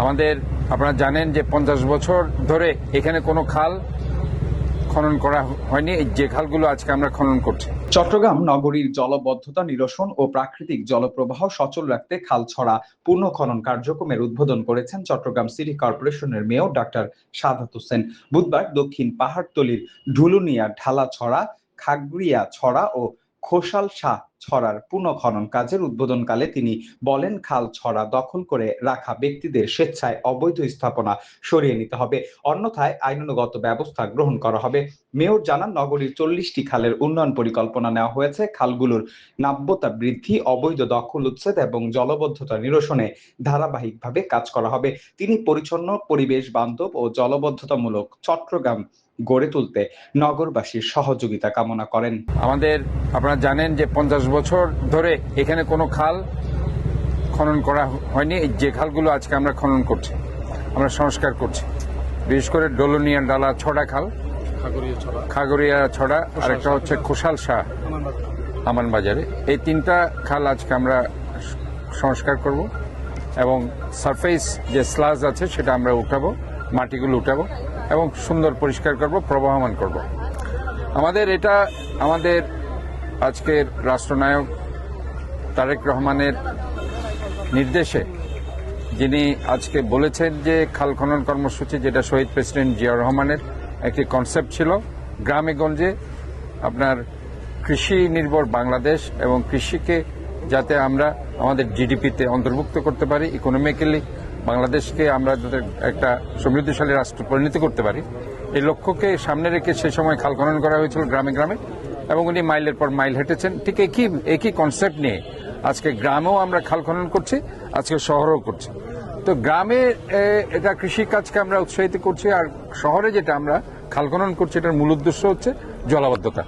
আমাদের আপনারা জানেন যে 50 বছর ধরে এখানে কোনো খাল খনন করা হয়নি। যে খালগুলো আজকে আমরা খনন করছি। চট্টগ্রাম নগরীর জলবদ্ধতা নিরসন ও প্রাকৃতিক জলপ্রবাহ সচল রাখতে খালছড়া পুনঃখনন কার্যক্রমের উদ্বোধন করেছেন চট্টগ্রাম সিটি কর্পোরেশনের মেয়র ডাক্তার সাদাত হোসেন। বুধবার দক্ষিণ পাহাড়তলীর ঢুলুনিয়া ঢালাছড়া, খাগড়িয়া ছড়া ও খোসাল শাহ ছড়ার পুনঃখনন কাজের উদ্বোধনকালে তিনি বলেন, খাল ছড়া দখল করে রাখা ব্যক্তিদের স্বেচ্ছায় অবৈধ স্থাপনা সরিয়ে নিতে হবে, অন্যথায় আইনানুগত ব্যবস্থা গ্রহণ করা হবে। মেয়র জানান, নগরীর 40টি খালের উন্নয়ন পরিকল্পনা নেওয়া হয়েছে। খালগুলোর নাব্যতা বৃদ্ধি, অবৈধ দখল উচ্ছেদ এবং জলবদ্ধতা নিরসনে ধারাবাহিকভাবে কাজ করা হবে। তিনি পরিচ্ছন্ন, পরিবেশ বান্ধব ও জলবদ্ধতামূলক চট্টগ্রাম গড়ে তুলতে নগরবাসীর সহযোগিতা কামনা করেন। আমাদের আপনারা জানেন যে 50 বছর ধরে এখানে কোনো খাল খনন করা হয়নি। যে খালগুলো আজকে আমরা খনন করছি, আমরা সংস্কার করছি। বিশেষ করে ডলুনিয়া ডালা ছড়া খাল, খাগড়িয়া ছড়া, আর একটা হচ্ছে খোসাল শাহ আমান বাজারে। এই 3টা খাল আজকে আমরা সংস্কার করব এবং সারফেস যে স্লাজ আছে সেটা আমরা উঠাবো, মাটিগুলো উঠাবো এবং সুন্দর পরিষ্কার করব, প্রবাহমান করব। আমাদের আজকের রাষ্ট্রনায়ক তারেক রহমানের নির্দেশে যিনি আজকে বলেছেন যে খাল খনন কর্মসূচি, যেটা শহীদ প্রেসিডেন্ট জিয়াউর রহমানের একটি কনসেপ্ট ছিল, গ্রামে গঞ্জে আপনার কৃষি নির্ভর বাংলাদেশ এবং কৃষিকে যাতে আমরা আমাদের জিডিপিতে অন্তর্ভুক্ত করতে পারি, ইকোনমিক্যালি বাংলাদেশকে আমরা যাতে একটা সমৃদ্ধশালী রাষ্ট্র পরিণত করতে পারি, এই লক্ষ্যকে সামনে রেখে সে সময় খাল খনন করা হয়েছিল গ্রামে গ্রামে এবং উনি মাইলের পর মাইল হেঁটেছেন। ঠিক একই কনসেপ্ট নিয়ে আজকে গ্রামেও আমরা খাল খনন করছি, আজকে শহরেও করছি। তো গ্রামে এটা কৃষিকাজকে আমরা উৎসাহিত করছি, আর শহরে যেটা আমরা খাল খনন করছি এটার মূল উদ্দেশ্য হচ্ছে জলাবদ্ধতা।